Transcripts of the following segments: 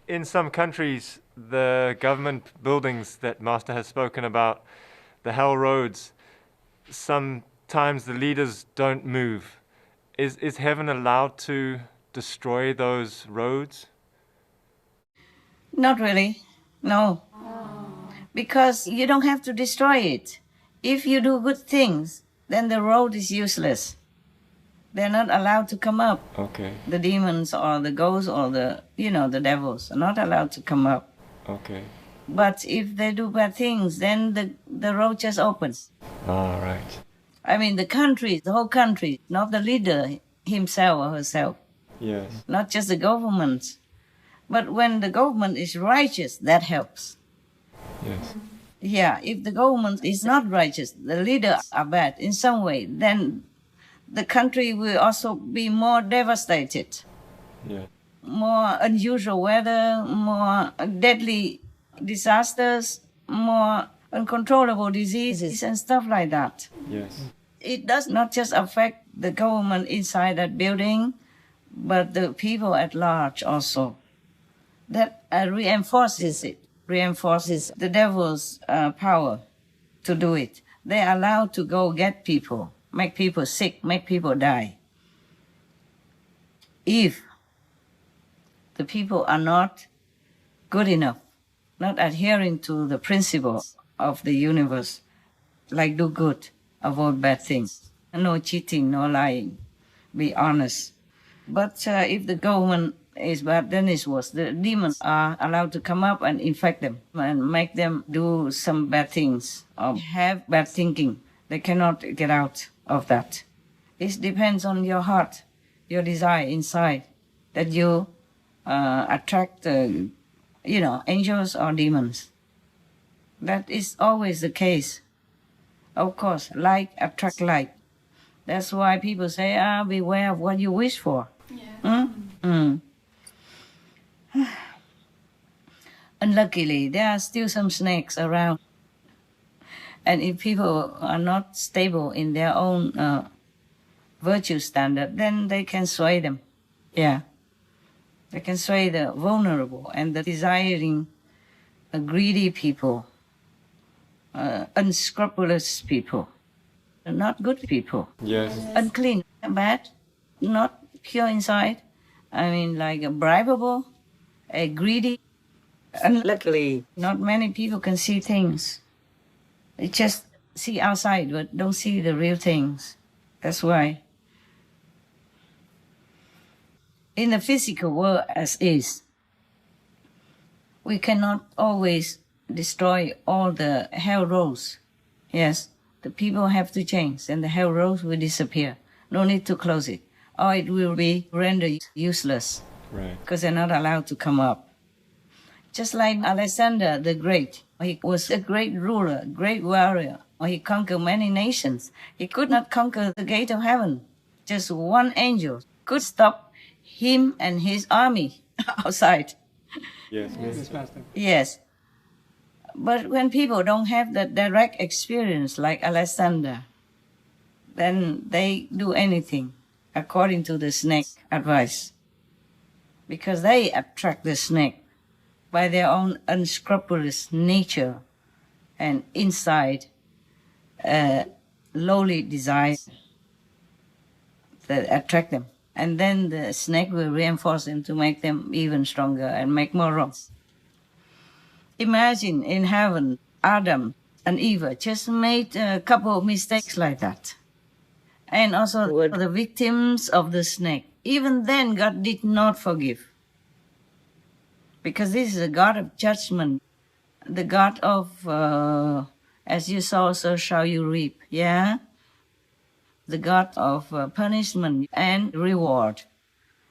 In some countries, the government buildings that Master has spoken about, the hell roads, sometimes the leaders don't move. Is heaven allowed to destroy those roads? Not really, no. Because you don't have to destroy it. If you do good things, then the road is useless. They're not allowed to come up. Okay. The demons or the ghosts or the devils are not allowed to come up. Okay. But if they do bad things, then the road just opens. All right. I mean, the whole country, not the leader himself or herself. Yes. Not just the government. But when the government is righteous, that helps. Yes. Yeah, if the government is not righteous, the leaders are bad in some way, then the country will also be more devastated. Yeah. More unusual weather, more deadly disasters, more uncontrollable diseases and stuff like that. Yes. It does not just affect the government inside that building, but the people at large also. That reinforces the devil's power to do it. They are allowed to go get people, make people sick, make people die. If the people are not good enough, not adhering to the principles of the universe, like do good, avoid bad things, no cheating, no lying, be honest. But if the government is bad, then it's worse. The demons are allowed to come up and infect them and make them do some bad things or have bad thinking. They cannot get out of that. It depends on your heart, your desire inside, that you attract, angels or demons. That is always the case. Of course, like attract like. That's why people say, beware of what you wish for. Yeah. Unluckily, there are still some snakes around. And if people are not stable in their own virtue standard, then they can sway them. Yeah. They can sway the vulnerable and the desiring, greedy people, unscrupulous people, not good people. Yes. Unclean, bad, not pure inside. I mean, like a bribable, a greedy. Unluckily, not many people can see things. They just see outside, but don't see the real things. That's why. In the physical world as is, we cannot always destroy all the hell roads. Yes, the people have to change and the hell roads will disappear. No need to close it, or it will be rendered useless. Right. Because they're not allowed to come up. Just like Alexander the Great, he was a great ruler, great warrior. He conquered many nations. He could not conquer the gate of heaven. Just one angel could stop him and his army outside. Yes. Yes. But when people don't have that direct experience like Alexander, then they do anything according to the snake advice. Because they attract the snake by their own unscrupulous nature and inside lowly desire that attract them. And then the snake will reinforce them to make them even stronger and make more wrong. Imagine in heaven, Adam and Eve just made a couple of mistakes like that. And also were the victims of the snake. Even then, God did not forgive. Because this is a God of judgment. The God of, as you sow, so shall you reap. Yeah? The God of punishment and reward.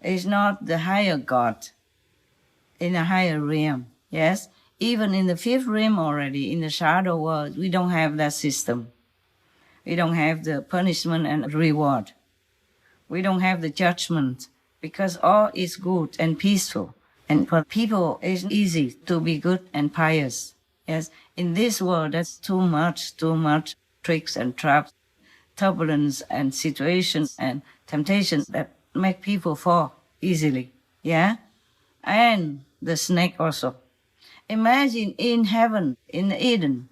Is not the higher God in a higher realm. Yes? Even in the fifth realm already, in the shadow world, we don't have that system. We don't have the punishment and reward. We don't have the judgment because all is good and peaceful. And for people, it's easy to be good and pious. Yes, in this world, that's too much tricks and traps, turbulence and situations and temptations that make people fall easily. Yeah? and the snake also. Imagine in heaven, in Eden,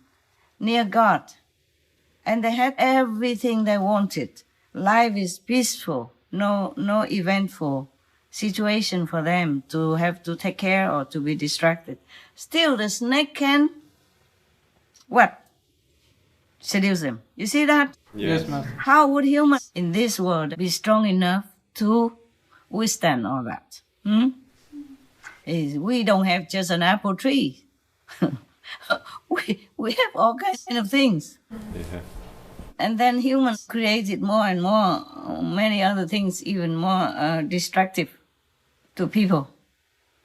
near God, and they had everything they wanted. Life is peaceful, no eventful situation for them to have to take care or to be distracted. Still, the snake can, what? Seduce them. You see that? Yes, Master. How would humans in this world be strong enough to withstand all that? We don't have just an apple tree. we have all kinds of things. Yeah. And then humans created more and more, many other things, even more destructive to people.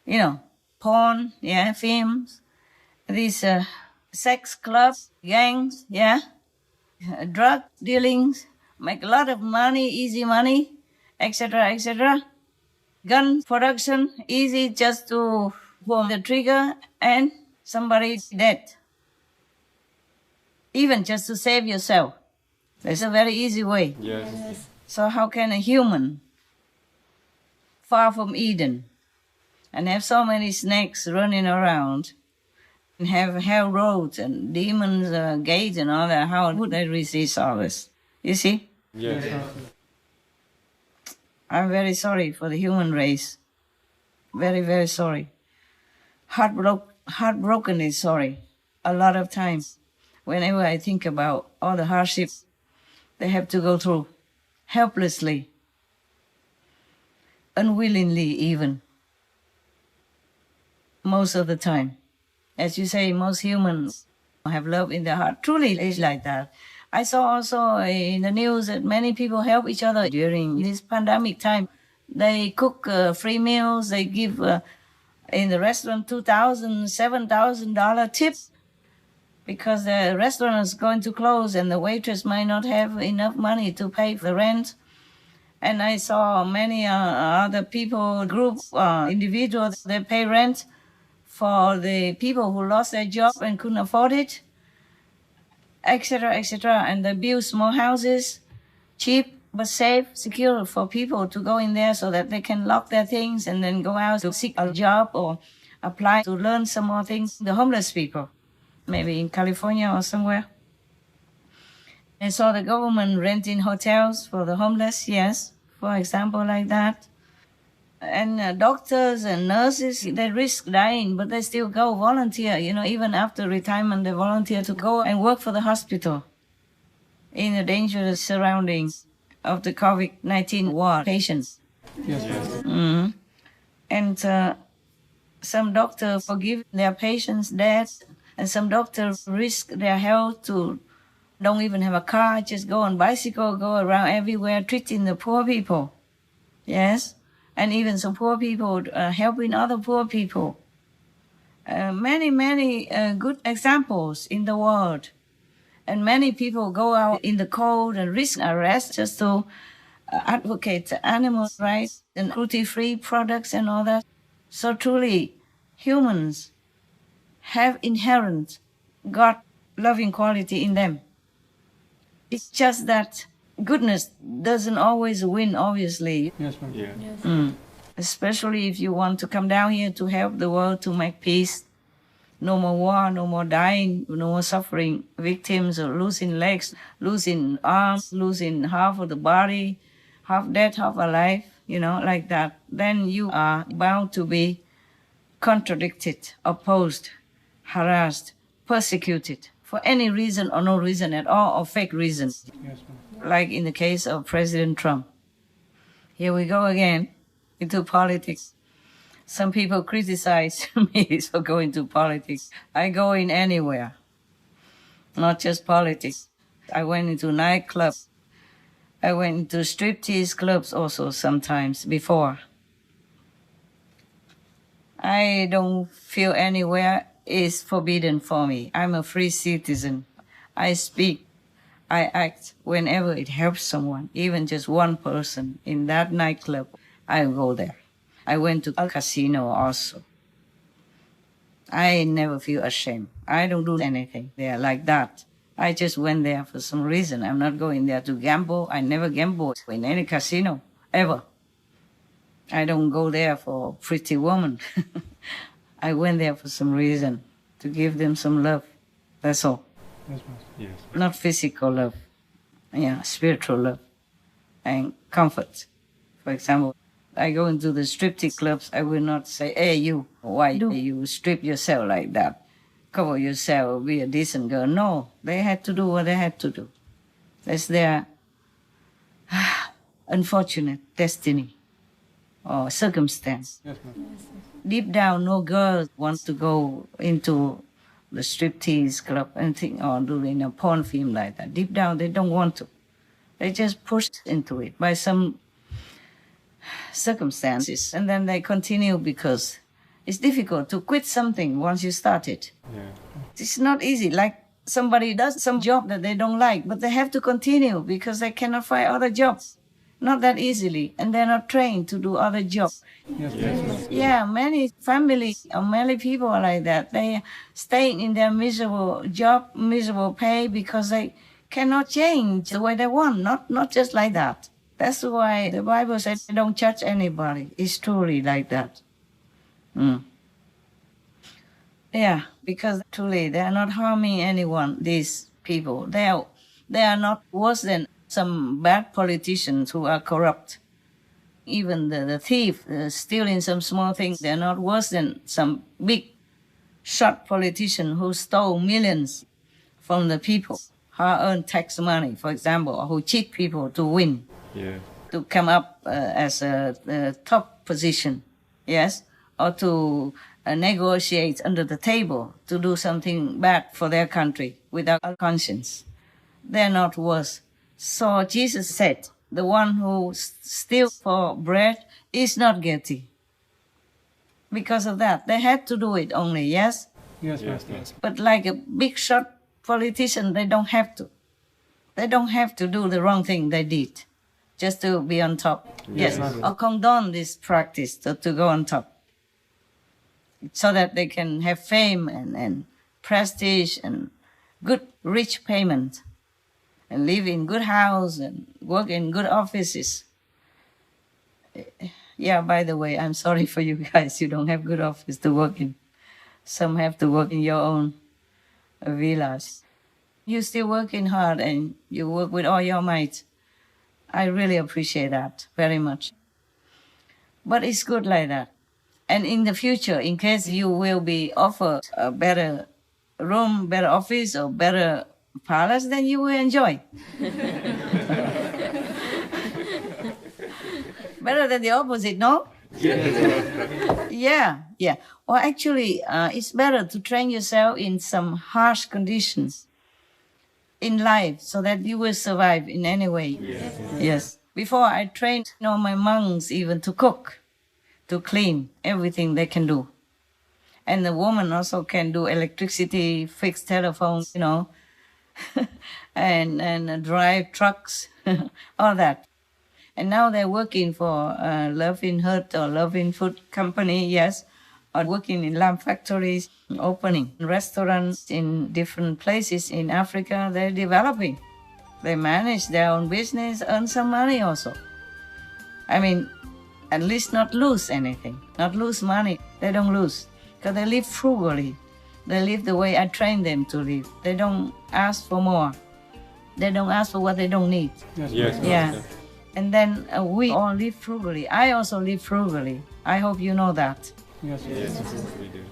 You know, porn, yeah, films, these sex clubs, gangs, yeah, drug dealings, make a lot of money, easy money, etc., etc. Gun production, easy just to pull the trigger and somebody dead. Even just to save yourself. It's a very easy way. Yes. So how can a human, far from Eden, and have so many snakes running around, and have hell roads and demons' gates and all that, how would they resist all this? You see? Yes. I'm very sorry for the human race. Very, very sorry. Heartbrokenly sorry. A lot of times, whenever I think about all the hardships they have to go through, helplessly, unwillingly even, most of the time. As you say, most humans have love in their heart. Truly, it's like that. I saw also in the news that many people help each other during this pandemic time. They cook free meals. They give in the restaurant $2,000, $7,000 tips because the restaurant is going to close and the waitress might not have enough money to pay for the rent. And I saw many other people, groups, individuals, they pay rent for the people who lost their job and couldn't afford it, etc., etc. And they build small houses, cheap but safe, secure for people to go in there so that they can lock their things and then go out to seek a job or apply to learn some more things. The homeless people, maybe in California or somewhere. I saw the government renting hotels for the homeless, yes, for example, like that. And doctors and nurses, they risk dying, but they still go volunteer. You know, even after retirement, they volunteer to go and work for the hospital in the dangerous surroundings of the COVID-19 ward patients. Yes. Mm-hmm. And some doctors forgive their patients' death, and some doctors risk their health to don't even have a car, just go on bicycle, go around everywhere, treating the poor people. Yes. And even some poor people helping other poor people. Many good examples in the world. And many people go out in the cold and risk arrest just to advocate animal rights and cruelty-free products and all that. So truly, humans have inherent God-loving quality in them. It's just that goodness doesn't always win, obviously. Yes, ma'am. Yeah. Mm. Especially if you want to come down here to help the world to make peace. No more war, no more dying, no more suffering, victims of losing legs, losing arms, losing half of the body, half dead, half alive, you know, like that. Then you are bound to be contradicted, opposed, harassed, persecuted for any reason or no reason at all, or fake reasons. Yes, ma'am. Like in the case of President Trump. Here we go again into politics. Some people criticize me for going to politics. I go in anywhere, not just politics. I went into nightclubs. I went into striptease clubs also sometimes before. I don't feel anywhere is forbidden for me. I'm a free citizen. I speak. I act whenever it helps someone, even just one person in that nightclub, I go there. I went to a casino also. I never feel ashamed. I don't do anything there like that. I just went there for some reason. I'm not going there to gamble. I never gamble in any casino, ever. I don't go there for pretty woman. I went there for some reason, to give them some love. That's all. Yes, Master. Yes. Not physical love. Yeah, spiritual love and comfort. For example, I go into the striptease clubs, I will not say, hey, you, why do you strip yourself like that? Cover yourself, be a decent girl. No, they had to do what they had to do. That's their unfortunate destiny or circumstance. Yes, Master. Deep down, no girl wants to go into the striptease club and think, or doing a porn film like that. Deep down, they don't want to. They just push into it by some circumstances, and then they continue because it's difficult to quit something once you start it. Yeah. It's not easy. Like somebody does some job that they don't like, but they have to continue because they cannot find other jobs. Not that easily, and they're not trained to do other jobs. Yes, yes. Yeah, many families or many people are like that. They stay in their miserable job, miserable pay because they cannot change the way they want. Not just like that. That's why the Bible says don't judge anybody. It's truly like that. Yeah, because truly they are not harming anyone, these people. They are not worse than some bad politicians who are corrupt. Even the thief stealing some small things, they're not worse than some big shot politician who stole millions from the people, hard-earned tax money, for example, or who cheat people to win. Yeah. To come up as a top position, yes, or to negotiate under the table to do something bad for their country without a conscience. They're not worse. So Jesus said, the one who steals for bread is not guilty. Because of that, they had to do it only, yes? Yes, Master. Yes. But like a big shot politician, they don't have to. They don't have to do the wrong thing they did just to be on top. Yes, or condone this practice to go on top. So that they can have fame and prestige and good, rich payment. And live in good house and work in good offices. Yeah, by the way, I'm sorry for you guys. You don't have good office to work in. Some have to work in your own villas. You're still working hard and you work with all your might. I really appreciate that very much. But it's good like that. And in the future, in case you will be offered a better room, better office, or better palace, then you will enjoy. Better than the opposite, no? Yeah. Or actually, it's better to train yourself in some harsh conditions in life so that you will survive in any way. Yes. Before I trained my monks even to cook, to clean, everything they can do. And the woman also can do electricity, fix telephones, and drive trucks, all that. And now they're working for Loving Hut or Loving Food Company, yes, or working in lamp factories, opening restaurants in different places in Africa. They're developing. They manage their own business, earn some money also. I mean, at least not lose anything, not lose money. They don't lose because they live frugally. They live the way I train them to live. They don't ask for more. They don't ask for what they don't need. Yes. Yeah. And then we all live frugally. I also live frugally. I hope you know that. Yes, we do.